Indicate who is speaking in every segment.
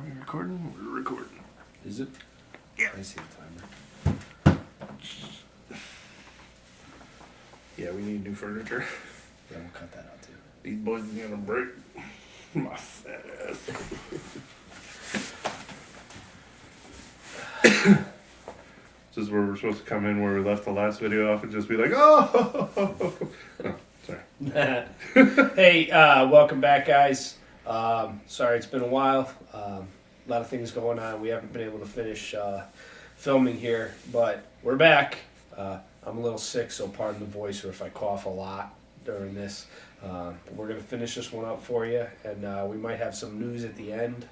Speaker 1: Are we recording? We're recording.
Speaker 2: Is it?
Speaker 1: Yeah.
Speaker 2: I see the timer.
Speaker 1: Yeah, we need new furniture.
Speaker 2: Yeah, we'll cut that out too.
Speaker 1: These boys are gonna break my fat ass. This is where we're supposed to come in where we left the last video off and just be like, oh! Oh, sorry.
Speaker 2: Hey, welcome back, guys. Sorry it's been a while. A lot of things going on. We haven't been able to finish filming here, but we're back. I'm a little sick, so pardon the voice or if I cough a lot during this. But we're going to finish this one up for you, and we might have some news at the end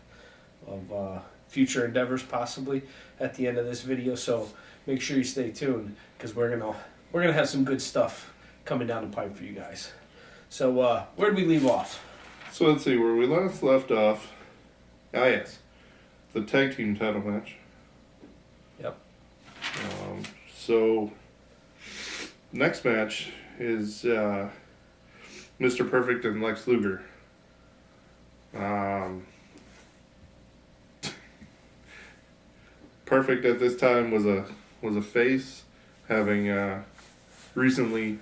Speaker 2: of future endeavors possibly at the end of this video, so make sure you stay tuned because we're gonna have some good stuff coming down the pipe for you guys. So where did we leave off?
Speaker 1: So let's see, where we last left off. Ah, yes. The tag team title match.
Speaker 2: Yep.
Speaker 1: So, next match is Mr. Perfect and Lex Luger. Perfect at this time was a face, having recently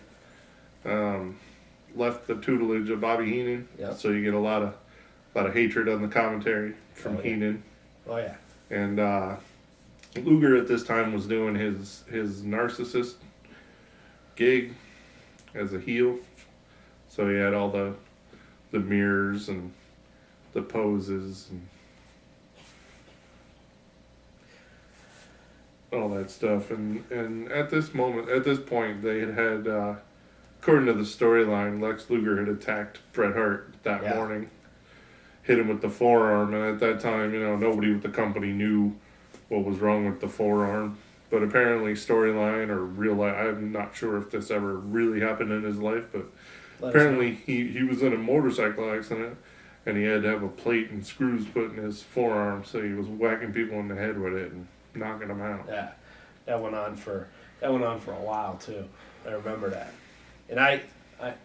Speaker 1: left the tutelage of Bobby Heenan.
Speaker 2: Yep.
Speaker 1: So you get a lot of hatred on the commentary from
Speaker 2: Oh, yeah.
Speaker 1: Heenan.
Speaker 2: Oh yeah.
Speaker 1: And Luger at this time was doing his narcissist gig as a heel. So he had all the mirrors and the poses and all that stuff. And at this point, they had according to the storyline, Lex Luger had attacked Bret Hart that morning, hit him with the forearm, and at that time, nobody with the company knew what was wrong with the forearm. But apparently, storyline or real life, I'm not sure if this ever really happened in his life, but apparently he was in a motorcycle accident, and he had to have a plate and screws put in his forearm, so he was whacking people in the head with it and knocking them out.
Speaker 2: Yeah. That went on for a while too. I remember that. And I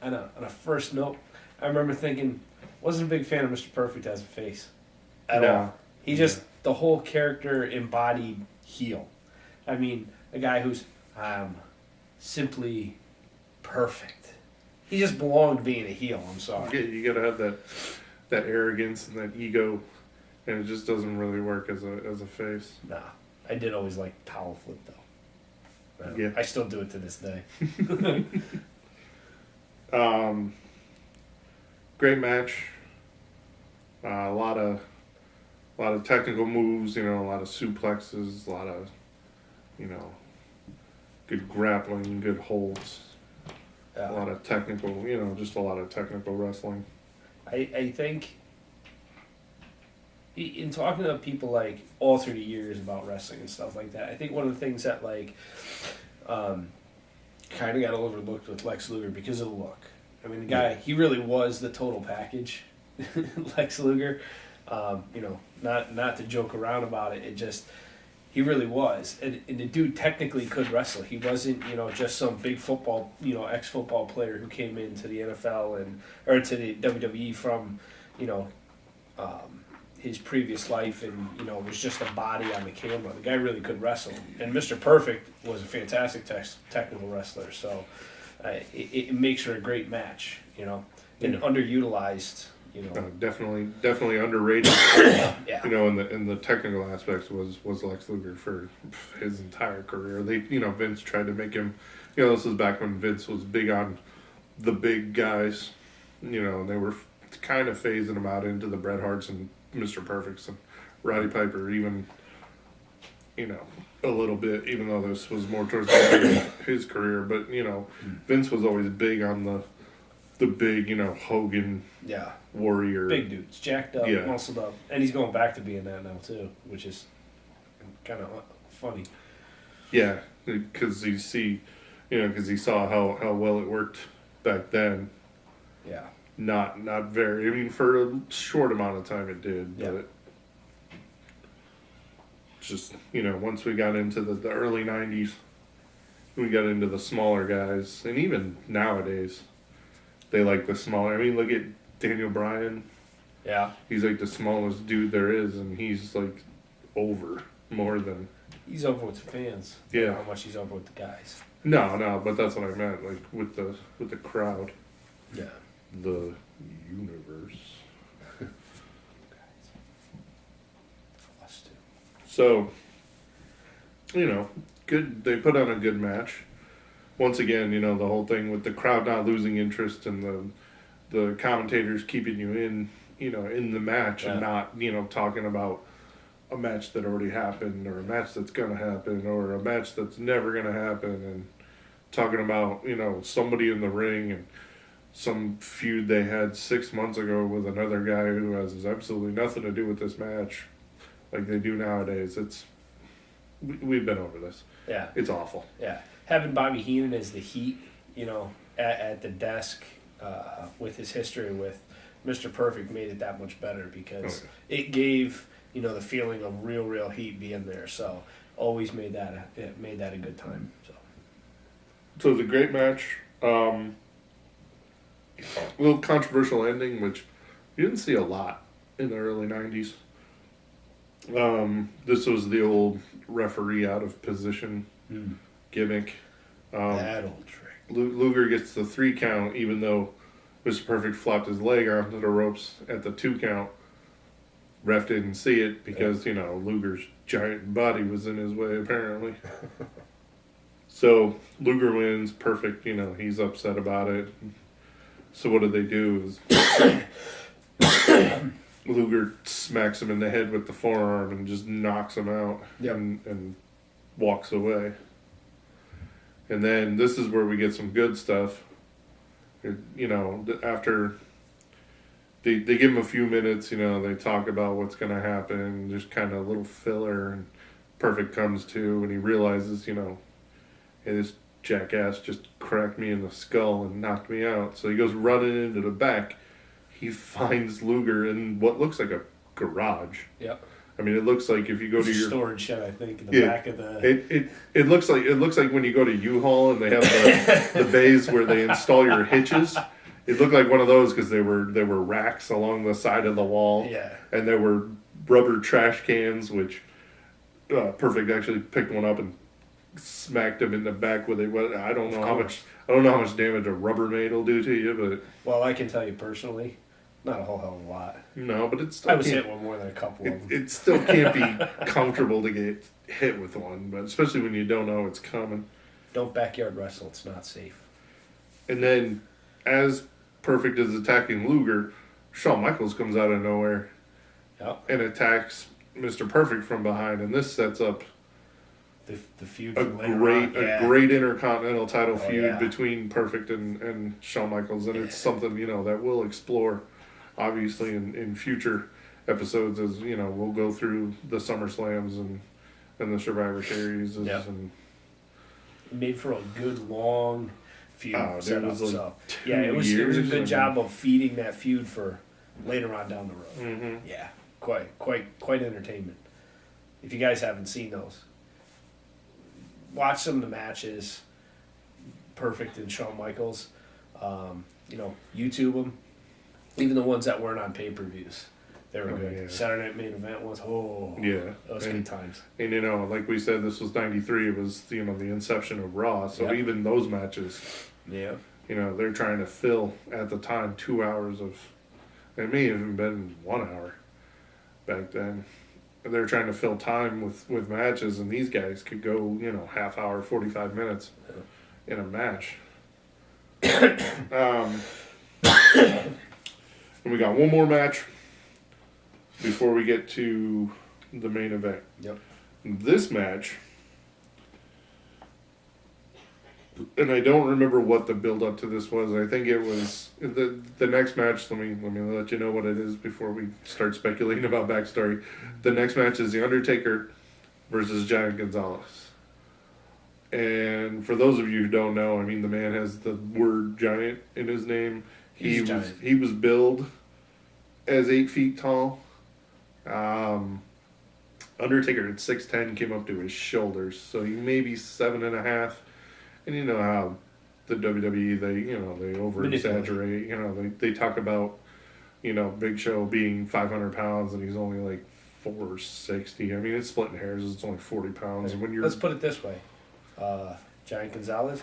Speaker 2: on a first note, I remember thinking, wasn't a big fan of Mr. Perfect as a face at all. He just the whole character embodied heel. I mean, a guy who's simply perfect. He just belonged being a heel. I'm sorry.
Speaker 1: You gotta have that arrogance and that ego, and it just doesn't really work as a face.
Speaker 2: Nah, I did always like towel flip though.
Speaker 1: Yeah.
Speaker 2: I still do it to this day.
Speaker 1: Great match. A lot of technical moves. A lot of suplexes. A lot of good grappling, good holds. A lot of technical. Just a lot of technical wrestling.
Speaker 2: I think in talking to people like all through the years about wrestling and stuff like that, I think one of the things that kind of got overlooked with Lex Luger because of the look. I mean, the guy, he really was the total package, Lex Luger. Not to joke around about it. It just, he really was. And the dude technically could wrestle. He wasn't, just some big football, ex-football player who came into the NFL or to the WWE from, his previous life and, was just a body on the camera. The guy really could wrestle. And Mr. Perfect was a fantastic technical wrestler. So it makes for a great match, and underutilized,
Speaker 1: Definitely underrated.
Speaker 2: Yeah.
Speaker 1: In the technical aspects was Lex Luger for his entire career. Vince tried to make him, this was back when Vince was big on the big guys. They were kind of phasing him out into the Bret Harts and Mr. Perfects and Roddy Piper, even, a little bit, even though this was more towards the end of his career. But, Vince was always big on the big, Hogan, Warrior.
Speaker 2: Big dudes, jacked up, muscled up. And he's going back to being that now, too, which is kind of funny.
Speaker 1: Yeah, because you see, because he saw how well it worked back then.
Speaker 2: Yeah.
Speaker 1: Not very. I mean, for a short amount of time it did, but just once we got into the early '90s, we got into the smaller guys, and even nowadays, they like the smaller. I mean, look at Daniel Bryan,
Speaker 2: Yeah.
Speaker 1: He's like the smallest dude there is, and he's like over more than.
Speaker 2: He's over with the fans.
Speaker 1: Yeah.
Speaker 2: How much he's over with the guys.
Speaker 1: No, but that's what I meant. Like with the crowd.
Speaker 2: Yeah.
Speaker 1: The universe. So, good. They put on a good match. Once again, the whole thing with the crowd not losing interest and the commentators keeping you in the match and not, talking about a match that already happened or a match that's going to happen or a match that's never going to happen and talking about, somebody in the ring and some feud they had 6 months ago with another guy who has absolutely nothing to do with this match like they do nowadays. We've been over this.
Speaker 2: Yeah.
Speaker 1: It's awful.
Speaker 2: Yeah. Having Bobby Heenan as the Heat, at the desk with his history with Mr. Perfect made it that much better because it gave, the feeling of real heat being there. So always made that a good time.
Speaker 1: So it was a great match. A little controversial ending, which you didn't see a lot in the early 90s. This was the old referee out of position gimmick.
Speaker 2: That old trick.
Speaker 1: Luger gets the 3 count, even though Mr. Perfect flopped his leg onto the ropes at the 2 count. Ref didn't see it because, Luger's giant body was in his way, apparently. So Luger wins. Perfect, he's upset about it. So what they do is Luger smacks him in the head with the forearm and just knocks him out and walks away. And then this is where we get some good stuff. After they give him a few minutes, they talk about what's going to happen, just kind of a little filler, and Perfect comes to, and he realizes, hey, this jackass just cracked me in the skull and knocked me out. So he goes running into the back. He finds Luger in what looks like a garage.
Speaker 2: Yep.
Speaker 1: I mean, it looks like if you go to your
Speaker 2: storage shed, I think, in the back of the.
Speaker 1: It looks like when you go to U-Haul and they have the bays where they install your hitches. It looked like one of those because there were racks along the side of the wall.
Speaker 2: Yeah.
Speaker 1: And there were rubber trash cans, which Perfect actually picked one up and smacked him in the back with it. I don't know how much damage a Rubbermaid will do to you, but.
Speaker 2: Well, I can tell you personally. Not a whole hell of a lot.
Speaker 1: No, but it's still.
Speaker 2: I was hit with more than a couple of them.
Speaker 1: It still can't be comfortable to get hit with one, but especially when you don't know it's coming.
Speaker 2: Don't backyard wrestle; it's not safe.
Speaker 1: And then, as Perfect is attacking Luger, Shawn Michaels comes out of nowhere and attacks Mr. Perfect from behind, and this sets up
Speaker 2: the feud.
Speaker 1: A great intercontinental title feud between Perfect and Shawn Michaels, and it's something that we'll explore. Obviously, in future episodes, as we'll go through the SummerSlams and the Survivor Series. And
Speaker 2: it made for a good long feud set up.
Speaker 1: It
Speaker 2: was a good job of feeding that feud for later on down the road.
Speaker 1: Mm-hmm.
Speaker 2: Yeah, quite entertainment. If you guys haven't seen those, watch some of the matches. Perfect and Shawn Michaels. YouTube them. Even the ones that weren't on pay-per-views. They were good.
Speaker 1: Yeah.
Speaker 2: Saturday Night Main Event was, those good times.
Speaker 1: And, like we said, this was 93. It was, the inception of Raw. So even those matches, they're trying to fill, at the time, 2 hours of, it may have even been 1 hour back then. They're trying to fill time with matches, and these guys could go, half hour, 45 minutes in a match. And we got one more match before we get to the main event.
Speaker 2: Yep.
Speaker 1: This match, and I don't remember what the build up to this was. I think it was the next match. Let me let you know what it is before we start speculating about backstory. The next match is The Undertaker versus Giant Gonzalez. And for those of you who don't know, I mean, the man has the word giant in his name. He was billed as 8 feet tall. Undertaker at 6'10" came up to his shoulders, so he may be 7.5. And you know how the WWE they over exaggerate. They talk about you know, Big Show being 500 pounds and he's only like 460. I mean, it's splitting hairs. It's only 40 pounds. And when you're
Speaker 2: Let's put it this way. Giant Gonzalez,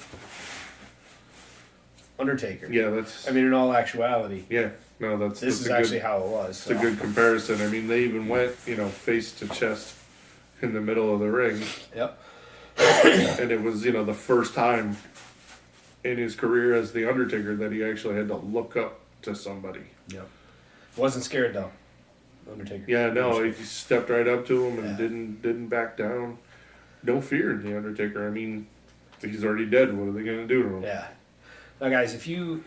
Speaker 2: Undertaker.
Speaker 1: yeah, that's
Speaker 2: I mean, in all actuality,
Speaker 1: yeah. No,
Speaker 2: this
Speaker 1: that's
Speaker 2: is
Speaker 1: a
Speaker 2: actually
Speaker 1: good,
Speaker 2: how it was.
Speaker 1: it's a good comparison. I mean, they even went, you know, face to chest in the middle of the ring.
Speaker 2: Yep.
Speaker 1: And it was, you know, the first time in his career as the Undertaker that he actually had to look up to somebody.
Speaker 2: Yep. Wasn't scared though. Undertaker.
Speaker 1: Yeah, no, he stepped right up to him and
Speaker 2: Yeah.
Speaker 1: didn't back down. No fear in the Undertaker. I mean, he's already dead. What are they gonna do to him?
Speaker 2: Yeah. Now, guys, if you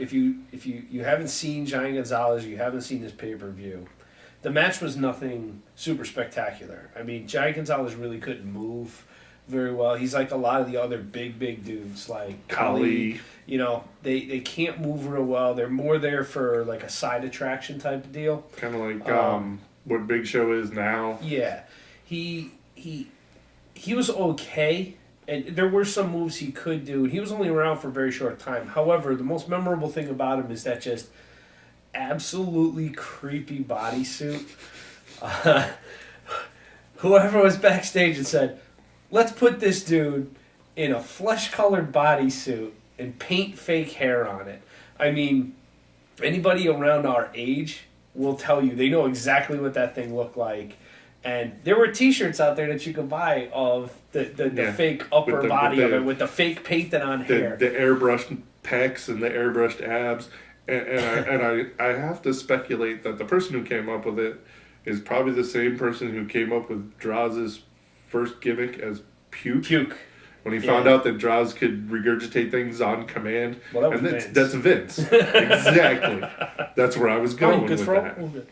Speaker 2: haven't seen Giant Gonzalez, you haven't seen this pay-per-view, the match was nothing super spectacular. I mean, Giant Gonzalez really couldn't move very well. He's like a lot of the other big dudes, like
Speaker 1: Kali.
Speaker 2: You know, they can't move real well. They're more there for like a side attraction type of deal.
Speaker 1: Kind of like what Big Show is now.
Speaker 2: Yeah, he was okay, and there were some moves he could do. And he was only around for a very short time. However, the most memorable thing about him is that just absolutely creepy bodysuit. Whoever was backstage and said, "Let's put this dude in a flesh-colored bodysuit and paint fake hair on it." I mean, anybody around our age will tell you they know exactly what that thing looked like. And there were T-shirts out there that you could buy of the fake upper body of it with the fake painted on hair,
Speaker 1: the airbrushed pecs and the airbrushed abs. And I have to speculate that the person who came up with it is probably the same person who came up with Droz's first gimmick as Puke. When he found out that Droz could regurgitate things on command.
Speaker 2: Well, that was Vince.
Speaker 1: That's Vince. Exactly. That's where I was going with that.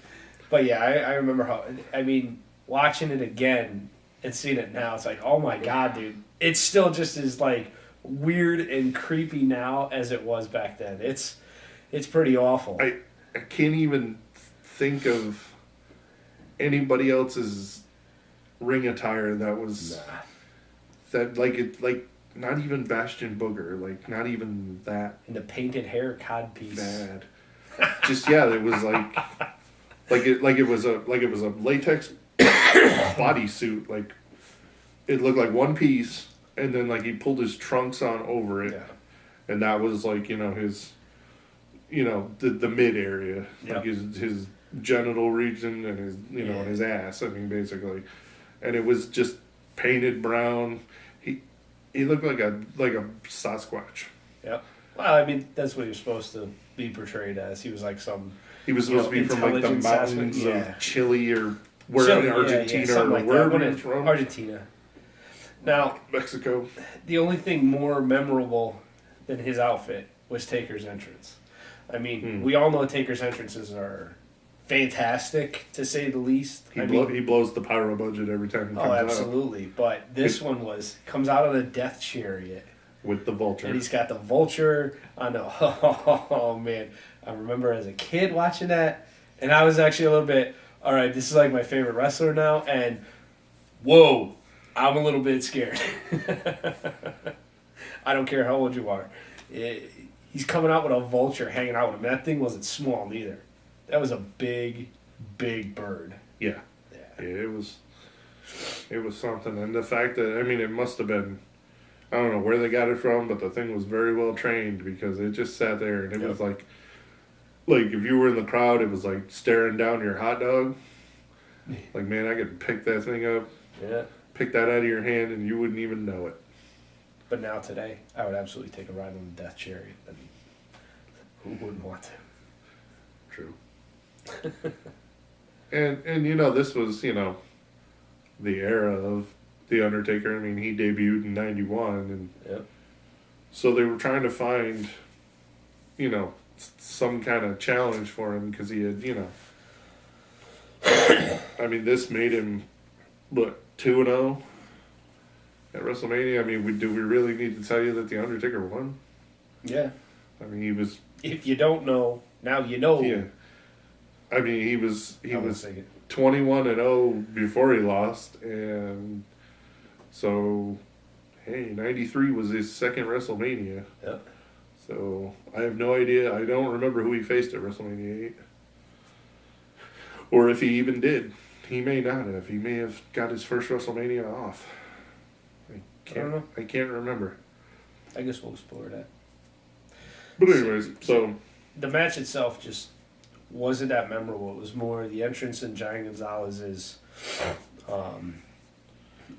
Speaker 2: But yeah, I remember how, I mean, watching it again and seeing it now, it's like, oh my God, dude. It's still just as like weird and creepy now as it was back then. It's pretty awful.
Speaker 1: I can't even think of anybody else's ring attire that was that like not even Bastion Booger, like not even that.
Speaker 2: And the painted hair codpiece.
Speaker 1: Bad. Just it was it was a latex bodysuit. Like it looked like one piece, and then like he pulled his trunks on over it, and that was like his, the mid area, like his genital region and his and his ass. I mean, basically, and it was just painted brown. He looked like a Sasquatch.
Speaker 2: Yep. Well, I mean, that's what he was supposed to be portrayed as. He was like some.
Speaker 1: He was supposed to be from like the mountains of Chile or Argentina or wherever he was from.
Speaker 2: Argentina. Now,
Speaker 1: Mexico.
Speaker 2: The only thing more memorable than his outfit was Taker's entrance. I mean, we all know Taker's entrances are fantastic, to say the least.
Speaker 1: He blows the pyro budget every time he comes out.
Speaker 2: Oh, absolutely. But this one comes out of the death chariot.
Speaker 1: With the vulture.
Speaker 2: And he's got the vulture on the... Oh, man. I remember as a kid watching that, and I was actually a little bit, all right, this is like my favorite wrestler now, and whoa, I'm a little bit scared. I don't care how old you are. He's coming out with a vulture hanging out with him. That thing wasn't small neither. That was a big bird.
Speaker 1: Yeah, it was something. And the fact that, I mean, it must have been, I don't know where they got it from, but the thing was very well trained because it just sat there and it was like if you were in the crowd, it was like staring down your hot dog. Like, man, I could pick that thing up, pick that out of your hand, and you wouldn't even know it.
Speaker 2: But now today, I would absolutely take a ride on the death chariot. And who wouldn't want to?
Speaker 1: True. and this was the era of The Undertaker. I mean, he debuted in 91, and so they were trying to find some kind of challenge for him because he had I mean, this made him 2-0 at WrestleMania. I mean, do we really need to tell you that The Undertaker won?
Speaker 2: Yeah.
Speaker 1: I mean, he was...
Speaker 2: If you don't know, now you know.
Speaker 1: Yeah. I mean, he was 21-0 before he lost, and so, hey, 93 was his second WrestleMania.
Speaker 2: Yep.
Speaker 1: So, I have no idea. I don't remember who he faced at WrestleMania 8. Or if he even did, he may not have. He may have got his first WrestleMania off.
Speaker 2: I don't know.
Speaker 1: I can't remember.
Speaker 2: I guess we'll explore that.
Speaker 1: But anyways, so
Speaker 2: the match itself just wasn't that memorable. It was more the entrance in Giant Gonzalez's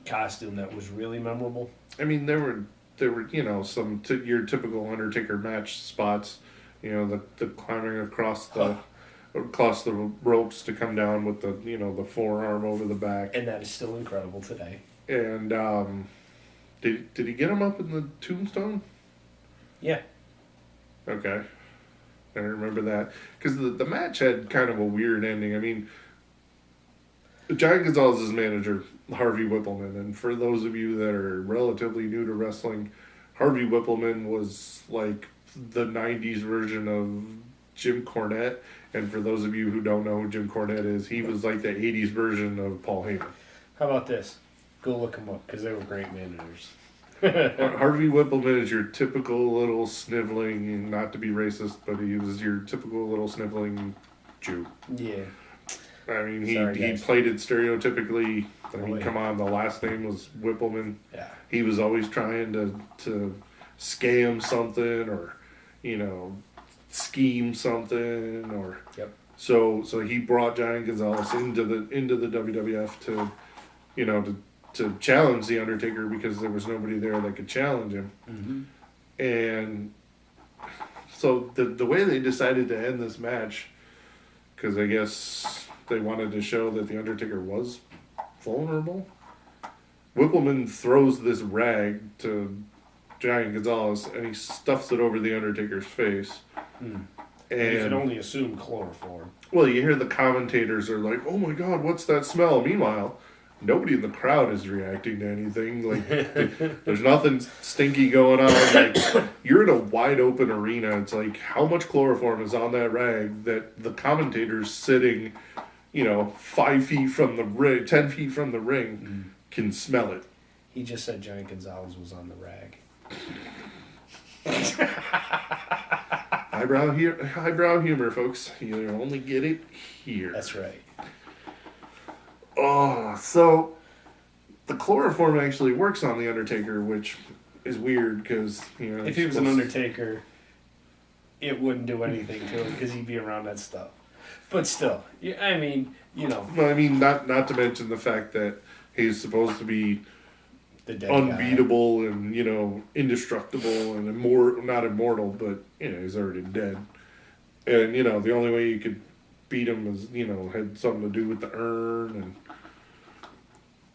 Speaker 2: costume that was really memorable.
Speaker 1: I mean, there were some your typical Undertaker match spots. The climbing across the ropes to come down with the forearm over the back.
Speaker 2: And that is still incredible today.
Speaker 1: And did he get him up in the tombstone?
Speaker 2: Yeah.
Speaker 1: Okay. I remember that. Because the match had kind of a weird ending. I mean, Giant Gonzalez's manager, Harvey Whippleman, and for those of you that are relatively new to wrestling, Harvey Whippleman was like the 90s version of Jim Cornette. And for those of you who don't know who Jim Cornette is, he was like the 80s version of Paul Heyman.
Speaker 2: How about this? Go look them up, because they were great managers.
Speaker 1: Harvey Whippleman is your typical little sniveling, not to be racist, but he was your typical little sniveling Jew.
Speaker 2: Yeah.
Speaker 1: I mean, he played it stereotypically. I mean, come on, the last name was Whippleman.
Speaker 2: Yeah.
Speaker 1: He was always trying to scam something or, scheme something or.
Speaker 2: Yep.
Speaker 1: So he brought Giant Gonzalez into the WWF to challenge The Undertaker because there was nobody there that could challenge him.
Speaker 2: Mm-hmm.
Speaker 1: And so the way they decided to end this match, because I guess they wanted to show that The Undertaker was vulnerable, Whippleman throws this rag to Giant Gonzalez and he stuffs it over The Undertaker's face.
Speaker 2: Mm.
Speaker 1: And
Speaker 2: you can only assume chloroform.
Speaker 1: Well, you hear the commentators are like, "Oh my God, what's that smell?" Meanwhile, nobody in the crowd is reacting to anything. Like, there's nothing stinky going on. Like, you're in a wide open arena. It's like, how much chloroform is on that rag that the commentators sitting, 5 feet from the ring, 10 feet from the ring, can smell it.
Speaker 2: He just said Giant Gonzalez was on the rag.
Speaker 1: Highbrow humor, folks. You only get it here.
Speaker 2: That's right.
Speaker 1: Oh, so the chloroform actually works on The Undertaker, which is weird because,
Speaker 2: if he was an Undertaker, it wouldn't do anything to him because he'd be around that stuff. But still, I mean,
Speaker 1: Well, I mean, not to mention the fact that he's supposed to be
Speaker 2: the dead
Speaker 1: unbeatable guy. And, indestructible and not immortal, but, he's already dead. And, the only way you could beat him is, had something to do with the urn, and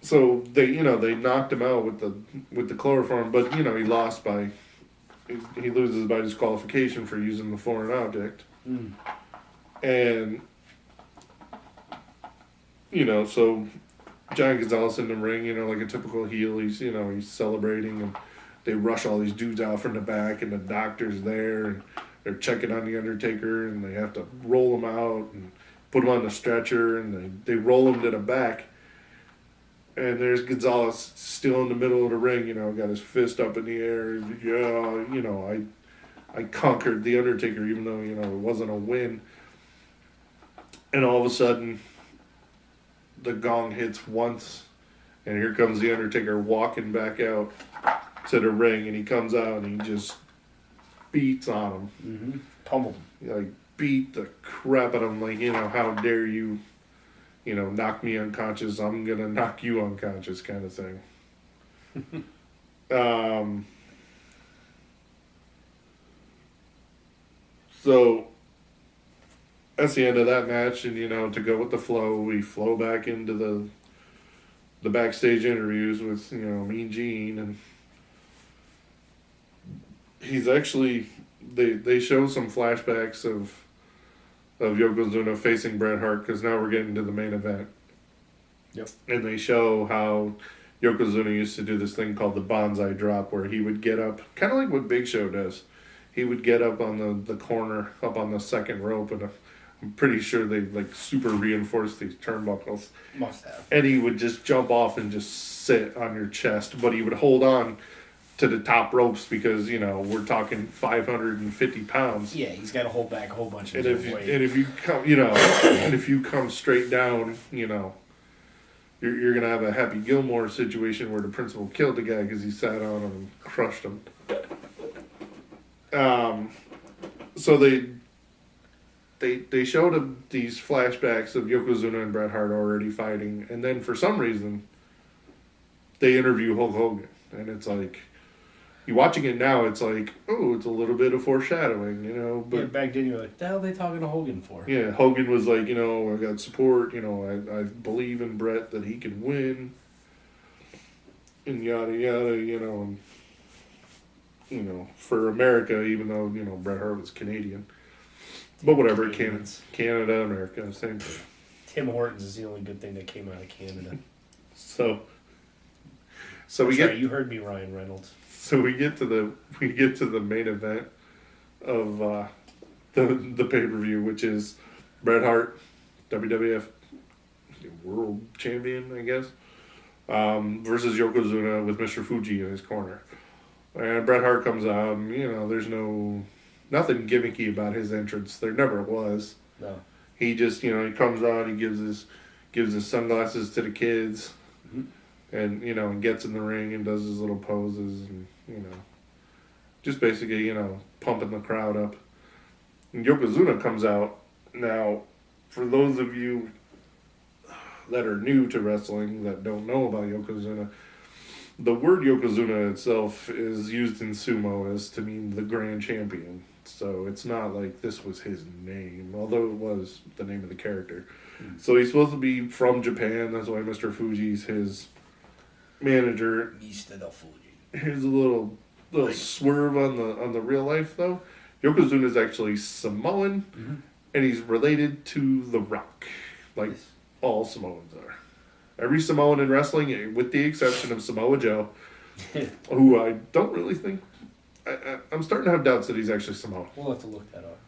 Speaker 1: so they knocked him out with the chloroform, but he lost he loses by disqualification for using the foreign object, and so Giant Gonzalez in the ring, like a typical heel, he's celebrating, and they rush all these dudes out from the back, and the doctor's there, and they're checking on the Undertaker, and they have to roll him out and put him on the stretcher, and they roll him to the back. And there's Gonzalez still in the middle of the ring, got his fist up in the air. Yeah, I conquered the Undertaker, even though, it wasn't a win. And all of a sudden, the gong hits once, and here comes the Undertaker walking back out to the ring, and he comes out and he just beats on him.
Speaker 2: Mm-hmm. Pummeled him.
Speaker 1: Beat the crap out of him, like, how dare you, knock me unconscious, I'm gonna knock you unconscious kind of thing. So that's the end of that match, and to go with the flow, we flow back into the backstage interviews with Mean Gene, and he's actually they show some flashbacks of Yokozuna facing Bret Hart, because now we're getting to the main event.
Speaker 2: Yep.
Speaker 1: And they show how Yokozuna used to do this thing called the bonsai drop, where he would get up, kind of like what Big Show does. He would get up on the corner, up on the second rope, and I'm pretty sure they super reinforced these turnbuckles.
Speaker 2: Must have.
Speaker 1: And he would just jump off and just sit on your chest, but he would hold on to the top ropes because we're talking 550 pounds.
Speaker 2: Yeah, he's got to hold back a whole bunch of
Speaker 1: And
Speaker 2: weight.
Speaker 1: if you come, and if you come straight down, you're gonna have a Happy Gilmore situation where the principal killed the guy because he sat on him and crushed him. So they showed him these flashbacks of Yokozuna and Bret Hart already fighting, and then for some reason they interview Hulk Hogan, and it's like. You watching it now, it's like, oh, it's a little bit of foreshadowing, But
Speaker 2: yeah, back then you're like, the hell are they talking to Hogan for?
Speaker 1: Yeah, Hogan was like, I got support, I believe in Bret that he can win, and yada yada, for America, even though Bret Hart was Canadian, but whatever, Canada, America, same thing.
Speaker 2: Tim Hortons is the only good thing that came out of Canada.
Speaker 1: So
Speaker 2: You heard me, Ryan Reynolds.
Speaker 1: So we get to the main event of the pay-per-view, which is Bret Hart, WWF World Champion, I guess, versus Yokozuna with Mr. Fuji in his corner. And Bret Hart comes out, and, there's nothing gimmicky about his entrance. There never was.
Speaker 2: No.
Speaker 1: He just, he comes out, he gives his sunglasses to the kids. Mm-hmm. And, and gets in the ring and does his little poses and, just basically, pumping the crowd up. And Yokozuna comes out. Now, for those of you that are new to wrestling, that don't know about Yokozuna, the word Yokozuna itself is used in sumo as to mean the grand champion. So it's not like this was his name, although it was the name of the character. Mm. So he's supposed to be from Japan. That's why Mr. Fuji's his manager.
Speaker 2: Mr. Fuji.
Speaker 1: Here's a little swerve on the real life though. Yokozuna is actually Samoan, mm-hmm. and he's related to The Rock, like all Samoans are. Every Samoan in wrestling, with the exception of Samoa Joe, who I don't really think. I'm starting to have doubts that he's actually Samoan.
Speaker 2: We'll have to look that up.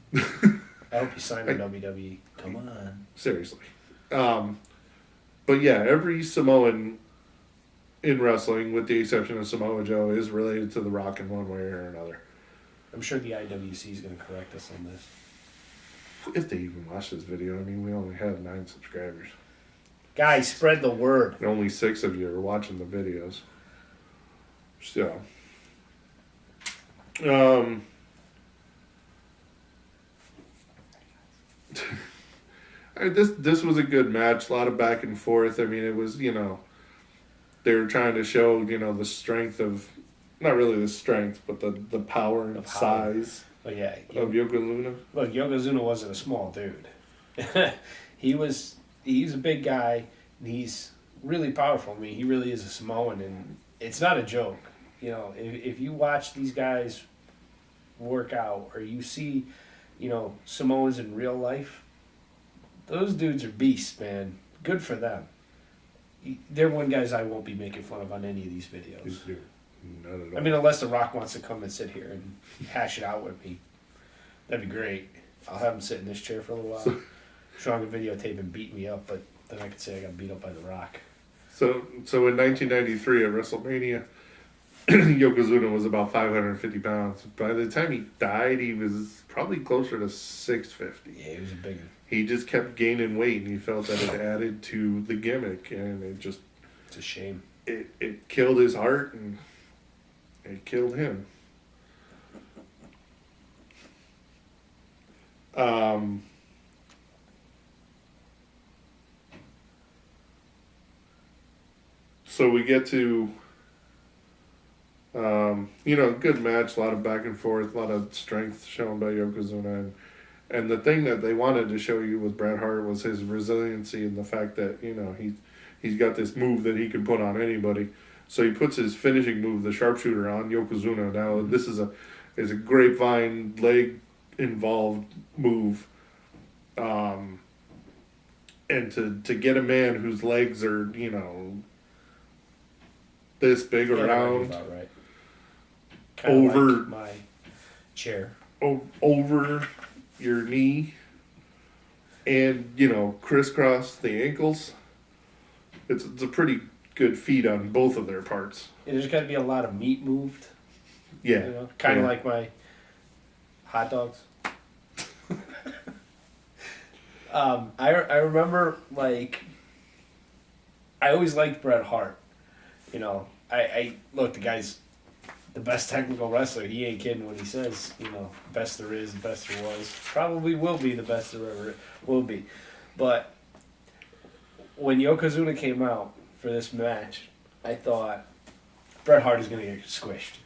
Speaker 2: I hope you sign with WWE. Come on.
Speaker 1: Seriously. But yeah, every Samoan in wrestling, with the exception of Samoa Joe, is related to The Rock in one way or another.
Speaker 2: I'm sure the IWC is going to correct us on this.
Speaker 1: If they even watch this video. I mean, we only have 9 subscribers.
Speaker 2: Guys, spread the word.
Speaker 1: And only 6 of you are watching the videos. So. This was a good match. A lot of back and forth. I mean, it was, they were trying to show, the strength of, not really the strength, but the power and size
Speaker 2: of
Speaker 1: Yokozuna.
Speaker 2: Look, Yokozuna wasn't a small dude. He's a big guy, and he's really powerful. I mean, he really is a Samoan, and it's not a joke. If you watch these guys work out, or you see, Samoans in real life, those dudes are beasts, man. Good for them. They're one guys I won't be making fun of on any of these videos.
Speaker 1: Not at all.
Speaker 2: I mean, unless The Rock wants to come and sit here and hash it out with me. That'd be great. I'll have him sit in this chair for a little while. Show him a videotape and beat me up, but then I could say I got beat up by The Rock.
Speaker 1: So in 1993 at WrestleMania, Yokozuna was about 550 pounds. By the time he died, he was probably closer to 650.
Speaker 2: Yeah, he was a big one.
Speaker 1: He just kept gaining weight, and he felt that it added to the gimmick, and it's
Speaker 2: a shame.
Speaker 1: It killed his heart, and it killed him. So we get to, good match, a lot of back and forth, a lot of strength shown by Yokozuna. And the thing that they wanted to show you with Bret Hart was his resiliency and the fact that, he's got this move that he can put on anybody. So he puts his finishing move, the sharpshooter, on Yokozuna. Now, this is a grapevine leg involved move. And to get a man whose legs are, this big around,
Speaker 2: about right.
Speaker 1: over
Speaker 2: like my chair,
Speaker 1: over your knee, and crisscross the ankles. It's a pretty good feat on both of their parts.
Speaker 2: Yeah, there's got to be a lot of meat moved
Speaker 1: Yeah.
Speaker 2: You know, kind of
Speaker 1: Yeah.
Speaker 2: like my hot dogs. I remember, like, I always liked Bret Hart. You know, I look, the guy's the best technical wrestler. He ain't kidding when he says, you know, best there is, best there was. Probably will be the best there ever will be. But when Yokozuna came out for this match, I thought Bret Hart is going to get squished.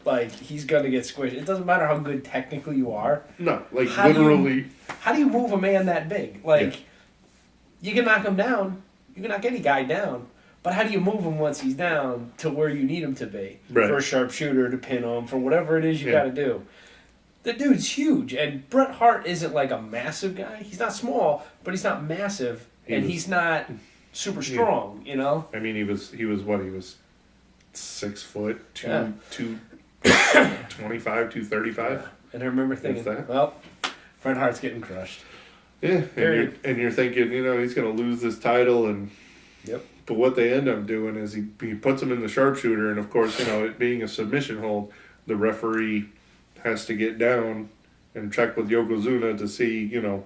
Speaker 2: Like, he's going to get squished. It doesn't matter how good technically you are.
Speaker 1: No, like
Speaker 2: How do
Speaker 1: literally.
Speaker 2: How do you move a man that big? Like, you can knock him down. You can knock any guy down. But how do you move him once he's down to where you need him to be?
Speaker 1: Right.
Speaker 2: For a sharpshooter, to pin him, for whatever it is you
Speaker 1: Yeah.
Speaker 2: got to do. The dude's huge. And Bret Hart isn't like a massive guy. He's not small, but he's not massive. He's not super strong, you know?
Speaker 1: I mean, he was 6 foot, 225, 235.
Speaker 2: And I remember thinking,
Speaker 1: that.
Speaker 2: well, Bret Hart's getting crushed.
Speaker 1: Yeah, and you're thinking, you know, he's going to lose this title, and
Speaker 2: Yep.
Speaker 1: but what they end up doing is he puts him in the sharpshooter, and of course, you know, it being a submission hold, the referee has to get down and check with Yokozuna to see, you know,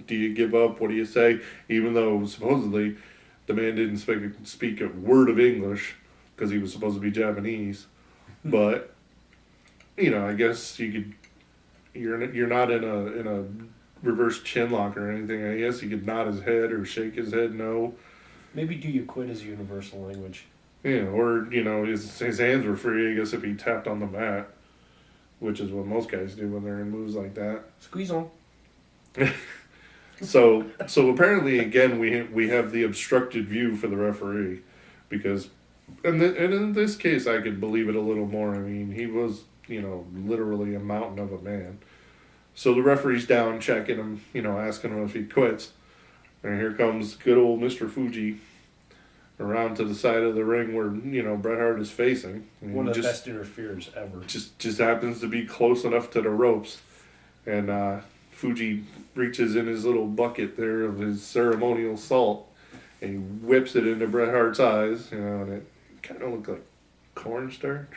Speaker 1: do you give up? What do you say? Even though supposedly the man didn't speak a word of English because he was supposed to be Japanese, but you know, I guess you could. You're not in a reverse chin lock or anything. I guess he could nod his head or shake his head no.
Speaker 2: Maybe do you quit as a universal language?
Speaker 1: Yeah, or, you know, his hands were free, I guess, if he tapped on the mat, which is what most guys do when they're in moves like that.
Speaker 2: Squeeze on.
Speaker 1: So apparently, again, we have the obstructed view for the referee, because, and in this case, I could believe it a little more. I mean, he was, you know, literally a mountain of a man. So the referee's down, checking him, you know, asking him if he quits. And here comes good old Mr. Fuji around to the side of the ring where, you know, Bret Hart is facing. And
Speaker 2: One of the best interferers ever.
Speaker 1: Just happens to be close enough to the ropes. And Fuji reaches in his little bucket there of his ceremonial salt and he whips it into Bret Hart's eyes, you know, and it kind of looked like cornstarch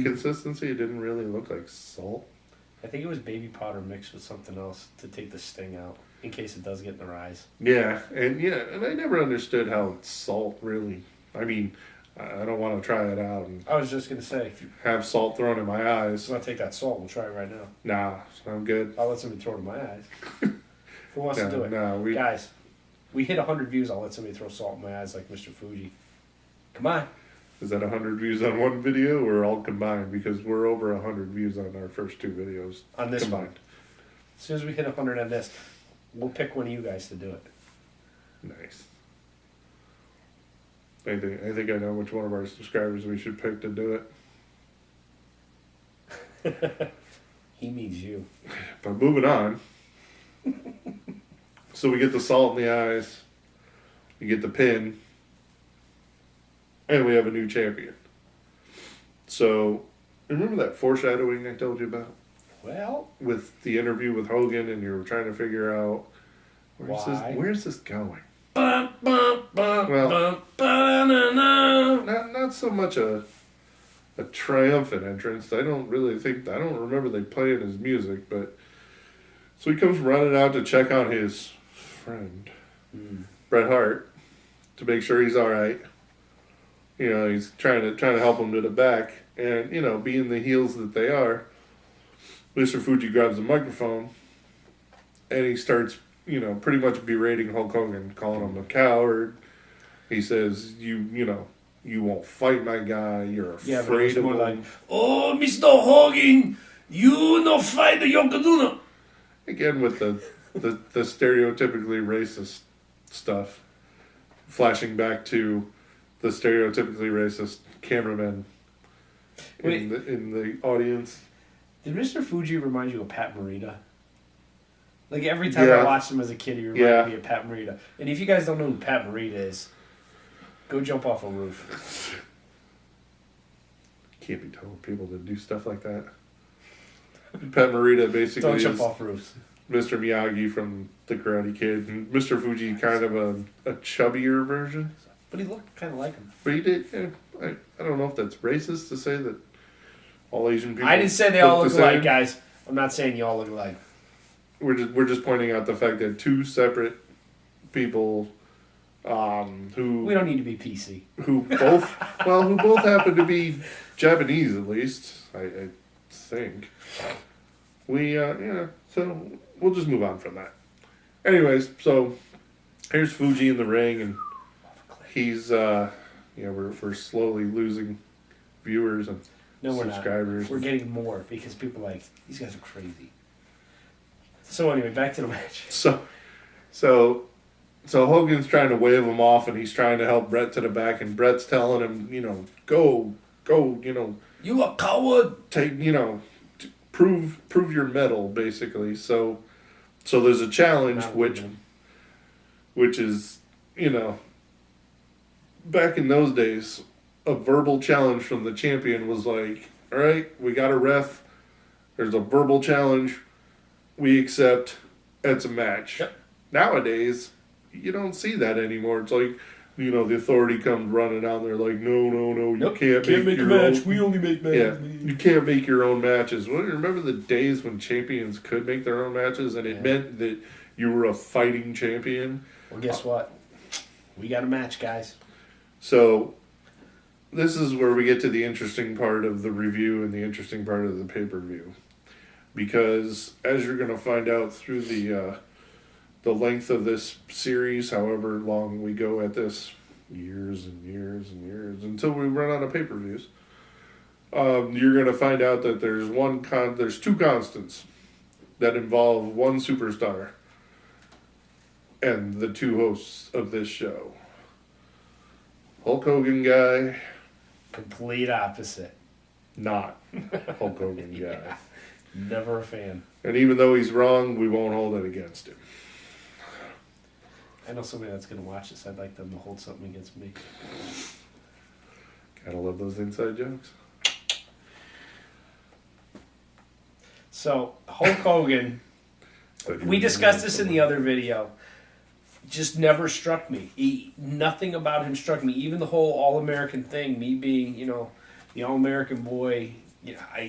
Speaker 1: consistency. It didn't really look like salt.
Speaker 2: I think it was baby powder mixed with something else to take the sting out, in case it does get in their eyes.
Speaker 1: Yeah, and I never understood how salt really. I mean, I don't want to try it out and
Speaker 2: I was just going to say, if you
Speaker 1: have salt thrown in my eyes.
Speaker 2: want to take that salt, we'll try it right now.
Speaker 1: Nah, I'm good.
Speaker 2: I'll let somebody throw it in my eyes. Who wants to do it?
Speaker 1: No,
Speaker 2: Guys, we hit 100 views, I'll let somebody throw salt in my eyes like Mr. Fuji. Come on.
Speaker 1: Is that 100 views on one video or all combined? Because we're over 100 views on our first two videos.
Speaker 2: On this
Speaker 1: combined.
Speaker 2: one. As soon as we hit 100 on this, we'll pick one of you guys to do it.
Speaker 1: Nice. I think I know which one of our subscribers we should pick to do it.
Speaker 2: He means you.
Speaker 1: But moving on. So we get the salt in the eyes. We get the pin. And we have a new champion. So, remember that foreshadowing I told you about?
Speaker 2: Well,
Speaker 1: With the interview with Hogan, and you were trying to figure out where's this going? Well, not so much a triumphant entrance. I don't remember they playing his music, but so he comes running out to check on his friend, Bret Hart, to make sure he's all right. You know, he's trying to help him to the back, and you know, being the heels that they are, Mr. Fuji grabs the microphone, and he starts, you know, pretty much berating Hulk Hogan, calling him a coward. He says, you won't fight my guy. You're afraid of him.
Speaker 2: like, oh, Mr. Hogan, you no fight the Yokozuna.
Speaker 1: Again, with the stereotypically racist stuff, flashing back to the stereotypically racist cameraman in the audience.
Speaker 2: Did Mr. Fuji remind you of Pat Morita? Like, every time I watched him as a kid, he reminded me of Pat Morita. And if you guys don't know who Pat Morita is, go jump off a roof.
Speaker 1: Can't be telling people to do stuff like that. Pat Morita basically
Speaker 2: Don't jump
Speaker 1: is
Speaker 2: off roofs.
Speaker 1: Mr. Miyagi from The Karate Kid. And Mr. Fuji kind of a chubbier version.
Speaker 2: But he looked kind of like him.
Speaker 1: But he did, I don't know if that's racist to say that All Asian people.
Speaker 2: I didn't say they all
Speaker 1: look
Speaker 2: look
Speaker 1: the
Speaker 2: alike,
Speaker 1: same.
Speaker 2: guys. I'm not saying you all look alike.
Speaker 1: We're just pointing out the fact that two separate people, who
Speaker 2: We don't need to be PC.
Speaker 1: who both happen to be Japanese at least. I think. So we'll just move on from that. Anyways, so here's Fuji in the ring, and he's we're slowly losing viewers and
Speaker 2: No, we're
Speaker 1: subscribers.
Speaker 2: not. We're getting more because people are like, these guys are crazy. So anyway, back to the match.
Speaker 1: So Hogan's trying to wave him off, and he's trying to help Brett to the back, and Brett's telling him, go,
Speaker 2: You a coward!
Speaker 1: take, prove your mettle, basically. So there's a challenge,
Speaker 2: Not
Speaker 1: which
Speaker 2: leaving him.
Speaker 1: which is, back in those days, a verbal challenge from the champion was like, all right, we got a ref, there's a verbal challenge, we accept, it's a match.
Speaker 2: Yep.
Speaker 1: Nowadays, you don't see that anymore. It's like, the authority comes running out there like, no, you
Speaker 2: Nope,
Speaker 1: can't make
Speaker 2: a
Speaker 1: your
Speaker 2: match.
Speaker 1: own.
Speaker 2: We only make
Speaker 1: Yeah,
Speaker 2: matches.
Speaker 1: you can't make your own matches. Well, remember the days when champions could make their own matches, and it meant that you were a fighting champion?
Speaker 2: Well, guess what? We got a match, guys.
Speaker 1: So, this is where we get to the interesting part of the review and the interesting part of the pay-per-view. Because, as you're going to find out through the length of this series, however long we go at this, years and years and years, until we run out of pay-per-views, you're going to find out that there's two constants that involve one superstar and the two hosts of this show. Hulk Hogan guy,
Speaker 2: Complete opposite.
Speaker 1: not Hulk Hogan guy.
Speaker 2: Yeah. Never a fan.
Speaker 1: And even though he's wrong, we won't hold it against him.
Speaker 2: I know somebody that's going to watch this. I'd like them to hold something against me.
Speaker 1: Gotta love those inside jokes.
Speaker 2: So, Hulk Hogan, we discussed this in the other video, just never struck me. Nothing about him struck me. Even the whole All-American thing, me being, the All-American boy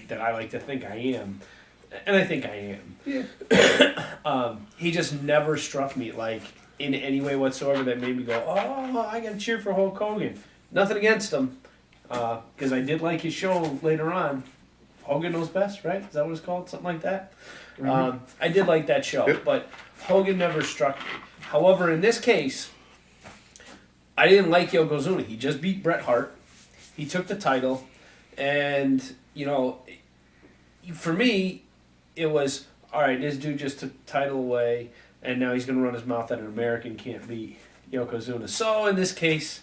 Speaker 2: that I like to think I am. And I think I am.
Speaker 1: Yeah.
Speaker 2: He just never struck me like in any way whatsoever that made me go, oh, I gotta cheer for Hulk Hogan. Nothing against him, because I did like his show later on. Hogan Knows Best, right? Is that what it's called? Something like that.
Speaker 1: Mm-hmm.
Speaker 2: I did like that show,
Speaker 1: Yep.
Speaker 2: but Hogan never struck me. However, in this case, I didn't like Yokozuna. He just beat Bret Hart. He took the title, and for me, it was all right. This dude just took the title away, and now he's going to run his mouth that an American can't beat Yokozuna. So in this case,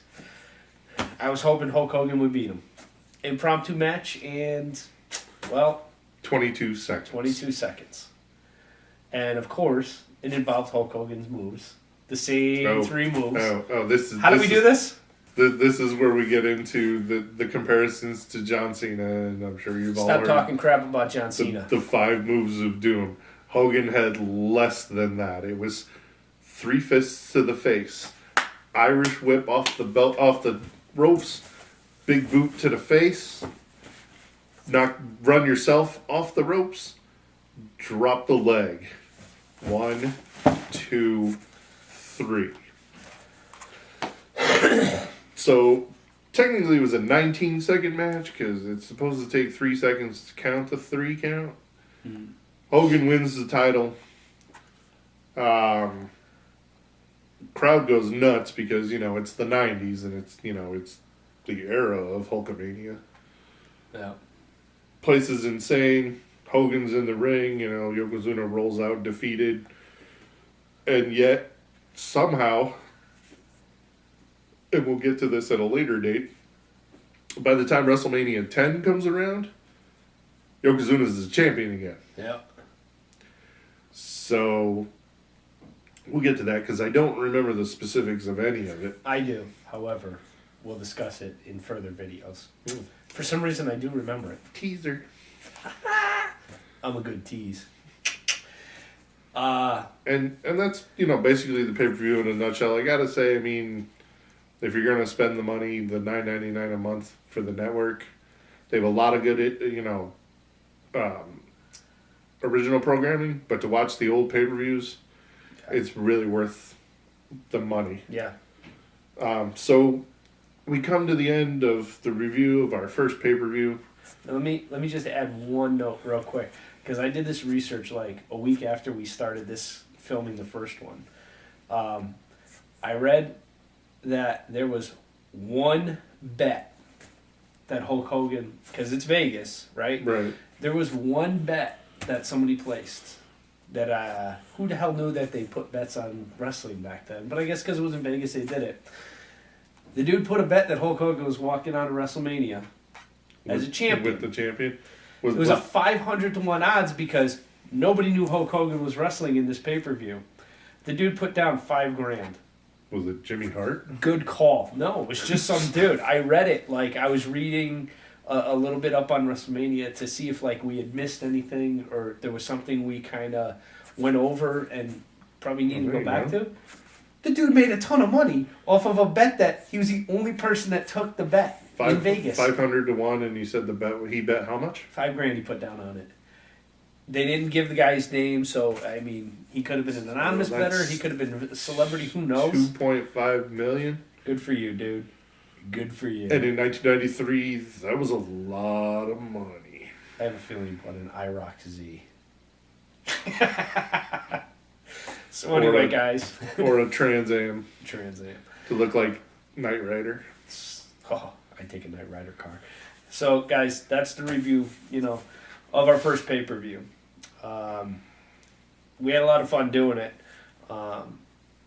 Speaker 2: I was hoping Hulk Hogan would beat him. Impromptu match, and
Speaker 1: 22 seconds.
Speaker 2: 22 seconds. And of course, it involved Hulk Hogan's moves. The same three moves.
Speaker 1: This is.
Speaker 2: How do we do this?
Speaker 1: This is where we get into the comparisons to John Cena, and I'm sure you've all
Speaker 2: Stop
Speaker 1: heard
Speaker 2: talking crap about John Cena.
Speaker 1: the 5 moves of doom. Hogan had less than that. It was 3 fists to the face, Irish whip off the ropes, big boot to the face, run yourself off the ropes, drop the leg. 1, 2, 3. So, technically it was a 19-second match because it's supposed to take 3 seconds to count the 3 count.
Speaker 2: Mm.
Speaker 1: Hogan wins the title. Crowd goes nuts because, it's the 90s and it's the era of Hulkamania.
Speaker 2: Yeah.
Speaker 1: Place is insane. Hogan's in the ring, Yokozuna rolls out defeated. And yet, somehow, and we'll get to this at a later date, by the time WrestleMania 10 comes around, Yokozuna's the champion again.
Speaker 2: Yeah.
Speaker 1: So, we'll get to that because I don't remember the specifics of any of it.
Speaker 2: I do. However, we'll discuss it in further videos.
Speaker 1: Mm.
Speaker 2: For some reason, I do remember it.
Speaker 1: Teaser.
Speaker 2: I'm a good tease.
Speaker 1: And that's, basically the pay-per-view in a nutshell. I gotta say, if you're gonna spend the money, the $9.99 a month for the network, They have a lot of good, original programming, but to watch the old pay-per-views, it's really worth the money.
Speaker 2: Yeah.
Speaker 1: So we come to the end of the review of our first pay-per-view.
Speaker 2: Let me just add one note real quick, because I did this research like a week after we started this filming the first one. I read that there was one bet that Hulk Hogan, because it's Vegas, right?
Speaker 1: Right.
Speaker 2: There was one bet that somebody placed that who the hell knew that they put bets on wrestling back then? But I guess because it was in Vegas, they did it. The dude put a bet that Hulk Hogan was walking out of WrestleMania as a champion.
Speaker 1: With the champion?
Speaker 2: It was a 500 to 1 odds because nobody knew Hulk Hogan was wrestling in this pay-per-view. The dude put down $5,000.
Speaker 1: Was it Jimmy Hart?
Speaker 2: Good call. No, it was just some dude. I read it, like I was reading a little bit up on WrestleMania to see if like we had missed anything or there was something we kind of went over and probably need to go back to. The dude made a ton of money off of a bet that he was the only person that took the bet in Vegas.
Speaker 1: 500 to 1, and you said he bet how much?
Speaker 2: $5,000 he put down on it. They didn't give the guy's name, so I mean, he could have been an anonymous bettor. He could have been a celebrity. Who knows?
Speaker 1: $2.5 million.
Speaker 2: Good for you, dude. Good for you.
Speaker 1: And in 1993, that was a lot of money.
Speaker 2: I have a feeling you put an IROC Z. So anyway, guys.
Speaker 1: Or a Trans Am.
Speaker 2: Trans Am.
Speaker 1: To look like Knight Rider.
Speaker 2: Oh, I'd take a Knight Rider car. So, guys, that's the review, of our first pay-per-view. We had a lot of fun doing it.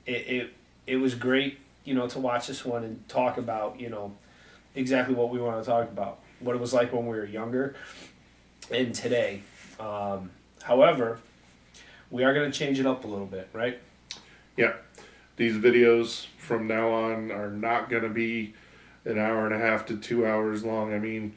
Speaker 2: It was great, to watch this one and talk about, exactly what we want to talk about. What it was like when we were younger and today. However, we are going to change it up a little bit, right?
Speaker 1: Yeah. These videos from now on are not going to be an hour and a half to 2 hours long. I mean,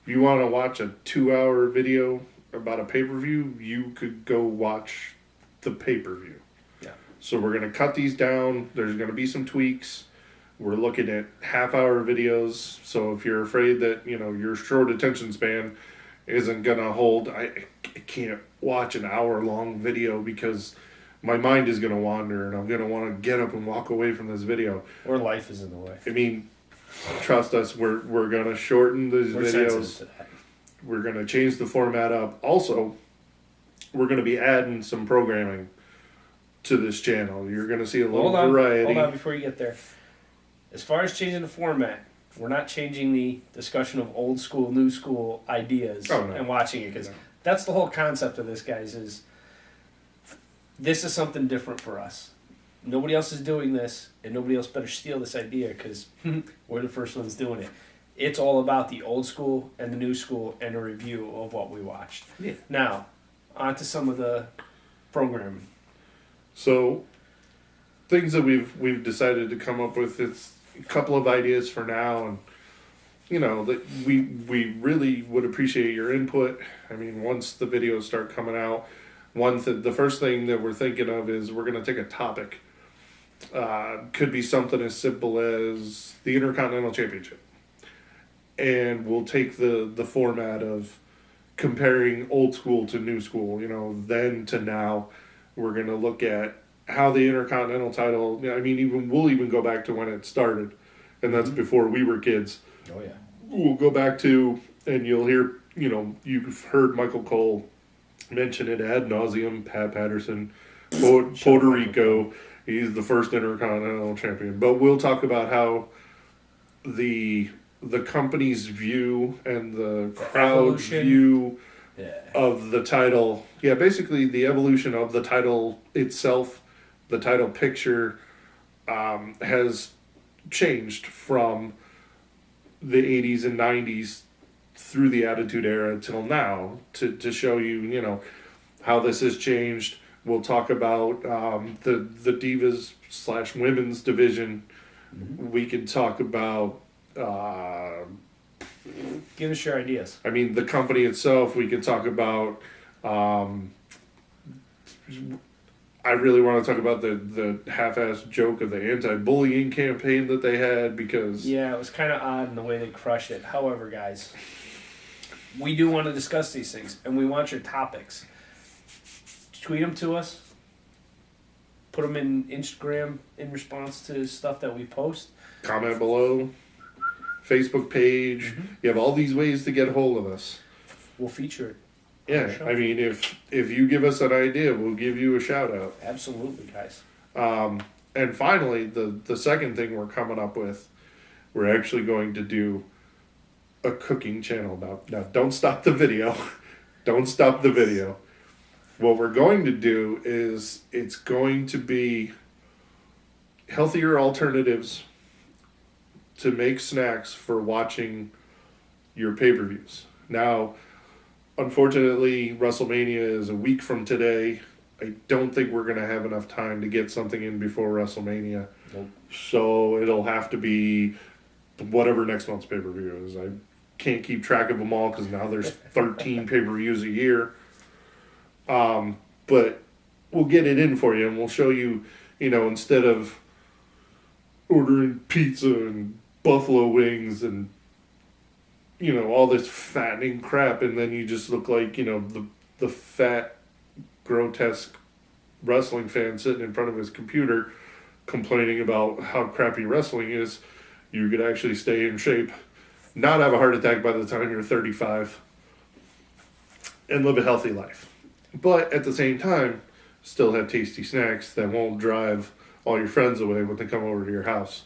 Speaker 1: if you want to watch a 2-hour video about a pay-per-view, you could go watch the pay-per-view.
Speaker 2: Yeah.
Speaker 1: So we're going to cut these down. There's going to be some tweaks. We're looking at half-hour videos. So if you're afraid that, your short attention span isn't going to hold, I can't watch an hour-long video because my mind is going to wander and I'm going to want to get up and walk away from this video.
Speaker 2: Or life is in the way.
Speaker 1: I mean, trust us, we're going to shorten these videos. We're going to change the format up. Also, we're going to be adding some programming to this channel. You're going to see a little variety.
Speaker 2: Hold on before you get there. As far as changing the format, we're not changing the discussion of old school, new school ideas and watching it because that's the whole concept of this, guys, is this is something different for us. Nobody else is doing this, and nobody else better steal this idea because we're the first ones doing it. It's all about the old school and the new school and a review of what we watched.
Speaker 1: Yeah.
Speaker 2: Now, on to some of the programming.
Speaker 1: So, things that we've decided to come up with, it's a couple of ideas for now, and that we really would appreciate your input. I mean, once the videos start coming out, the first thing that we're thinking of is we're going to take a topic. Could be something as simple as the Intercontinental Championship. And we'll take the format of comparing old school to new school, then to now. We're going to look at how the Intercontinental title, we'll even go back to when it started. And that's before we were kids.
Speaker 2: Oh, yeah.
Speaker 1: We'll go back to, and you'll hear, you've heard Michael Cole mention it ad nauseum, Pat Patterson, Puerto Rico. He's the first Intercontinental Champion. But we'll talk about how the company's view and the crowd's view of the title. Yeah, basically the evolution of the title itself, the title picture, has changed from the 80s and 90s through the Attitude Era till now to show you, how this has changed. We'll talk about the Divas / women's division. Mm-hmm. We can talk about...
Speaker 2: give us your ideas.
Speaker 1: The company itself, we could talk about... I really want to talk about the half-assed joke of the anti-bullying campaign that they had because...
Speaker 2: Yeah, it was kind of odd in the way they crushed it. However, guys, we do want to discuss these things, and we want your topics. Tweet them to us. Put them in Instagram in response to stuff that we post.
Speaker 1: Comment below. Facebook page.
Speaker 2: Mm-hmm.
Speaker 1: You have all these ways to get a hold of us.
Speaker 2: We'll feature it.
Speaker 1: Yeah, I mean, if you give us an idea, we'll give you a shout out.
Speaker 2: Absolutely, guys.
Speaker 1: And finally, the second thing we're coming up with, we're actually going to do a cooking channel. Now don't stop the video. Don't stop the video. What we're going to do is it's going to be healthier alternatives to make snacks for watching your pay-per-views. Now, unfortunately, WrestleMania is a week from today. I don't think we're going to have enough time to get something in before WrestleMania.
Speaker 2: Nope.
Speaker 1: So it'll have to be whatever next month's pay-per-view is. I can't keep track of them all because now there's 13 pay-per-views a year. But we'll get it in for you and we'll show you, instead of ordering pizza and buffalo wings and, all this fattening crap, and then you just look like, the fat, grotesque wrestling fan sitting in front of his computer complaining about how crappy wrestling is, you could actually stay in shape, not have a heart attack by the time you're 35, and live a healthy life. But at the same time, still have tasty snacks that won't drive all your friends away when they come over to your house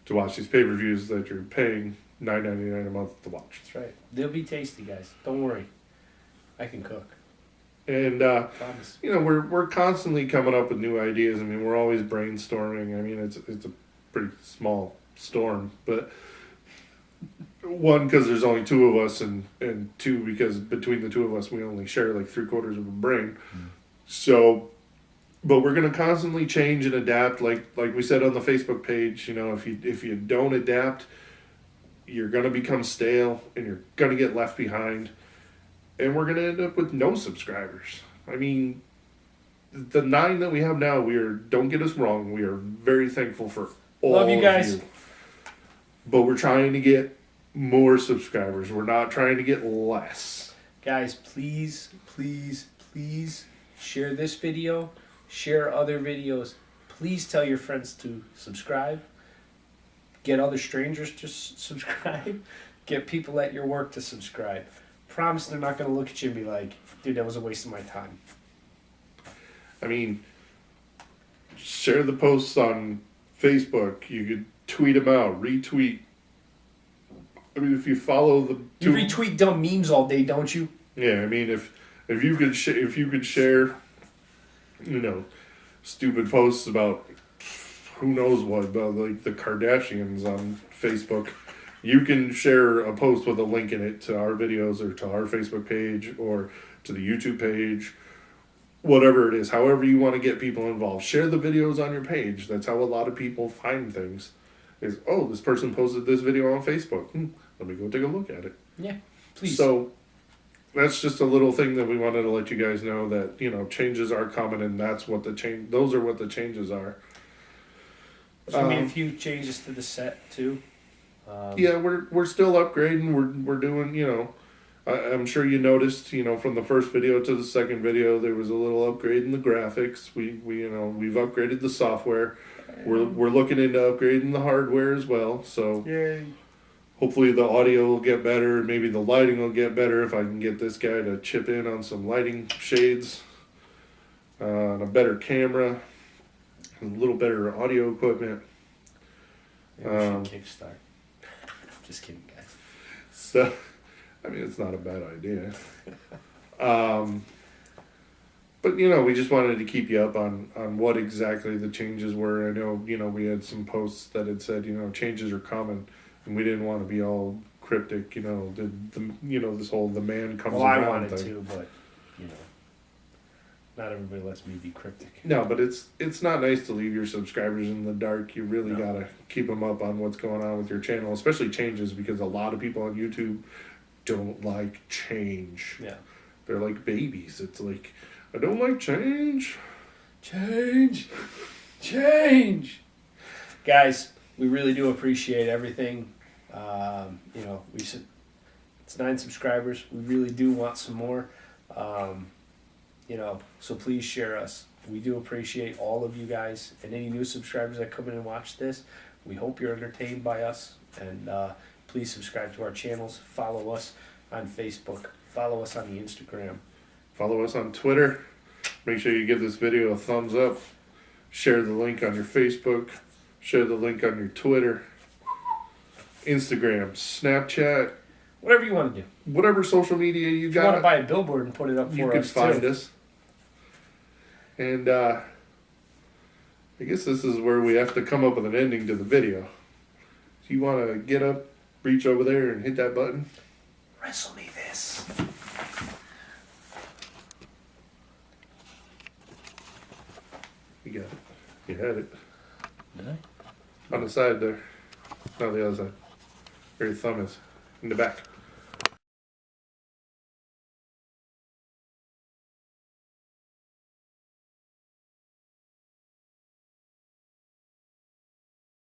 Speaker 1: to watch these pay-per-views that you're paying $9.99 a month to watch.
Speaker 2: That's right. They'll be tasty, guys. Don't worry. I can cook.
Speaker 1: And,
Speaker 2: Promise.
Speaker 1: we're constantly coming up with new ideas. I mean, we're always brainstorming. I mean, it's a pretty small storm, but one, because there's only two of us, and two, because between the two of us, we only share like 3/4 of a brain. Mm. So, but we're going to constantly change and adapt. Like we said on the Facebook page, if you don't adapt, you're going to become stale and you're going to get left behind. And we're going to end up with no subscribers. I mean, the 9 that we have now, don't get us wrong, we are very thankful for all
Speaker 2: Love you guys.
Speaker 1: of you. But we're trying to get more subscribers. We're not trying to get less.
Speaker 2: Guys, please, please, please share this video. Share other videos. Please tell your friends to subscribe. Get other strangers to subscribe. Get people at your work to subscribe. Promise they're not going to look at you and be like, dude, that was a waste of my time.
Speaker 1: I mean, share the posts on Facebook. You could tweet them out, retweet. I mean, if you follow the...
Speaker 2: You retweet dumb memes all day, don't you?
Speaker 1: Yeah, I mean, if you could share, stupid posts about who knows what, about like the Kardashians on Facebook, you can share a post with a link in it to our videos or to our Facebook page or to the YouTube page, whatever it is, however you want to get people involved. Share the videos on your page. That's how a lot of people find things. Is, oh, this person posted this video on Facebook. Let me go take a look at it.
Speaker 2: Yeah, please.
Speaker 1: So that's just a little thing that we wanted to let you guys know that, changes are coming, and that's what those are what the changes are.
Speaker 2: So, I mean, a few changes to the set too.
Speaker 1: Yeah, we're still upgrading. We're doing, I'm sure you noticed, from the first video to the second video, there was a little upgrade in the graphics. We've upgraded the software. We're looking into upgrading the hardware as well. So
Speaker 2: yay.
Speaker 1: Hopefully the audio will get better. Maybe the lighting will get better if I can get this guy to chip in on some lighting shades, and a better camera, a little better audio equipment.
Speaker 2: Maybe we should kickstart. Just kidding, guys.
Speaker 1: So, I mean, it's not a bad idea. But, we just wanted to keep you up on what exactly the changes were. I know, we had some posts that had said, changes are coming, and we didn't want to be all cryptic, this whole the man comes around
Speaker 2: I wanted
Speaker 1: thing.
Speaker 2: to, but, not everybody lets me be cryptic.
Speaker 1: No, but it's not nice to leave your subscribers in the dark. You really gotta keep them up on what's going on with your channel, especially changes, because a lot of people on YouTube don't like change.
Speaker 2: Yeah.
Speaker 1: They're like babies. It's like, I don't like change.
Speaker 2: Change. Guys, we really do appreciate everything. We It's 9 subscribers. We really do want some more. So please share us. We do appreciate all of you guys and any new subscribers that come in and watch this. We hope you're entertained by us, and please subscribe to our channels. Follow us on Facebook. Follow us on the Instagram.
Speaker 1: Follow us on Twitter. Make sure you give this video a thumbs up. Share the link on your Facebook. Share the link on your Twitter, Instagram, Snapchat.
Speaker 2: Whatever you want to do.
Speaker 1: Whatever social media you
Speaker 2: If you want to
Speaker 1: got,
Speaker 2: buy a billboard and put it up
Speaker 1: you
Speaker 2: for
Speaker 1: can
Speaker 2: us,
Speaker 1: find
Speaker 2: too.
Speaker 1: us. And I guess this is where we have to come up with an ending to the video. If you want to get up, reach over there and hit that button.
Speaker 2: Wrestle me this.
Speaker 1: You got it. You had it.
Speaker 2: Did I?
Speaker 1: On the side there. No, the other side. Where your thumb is. In the back.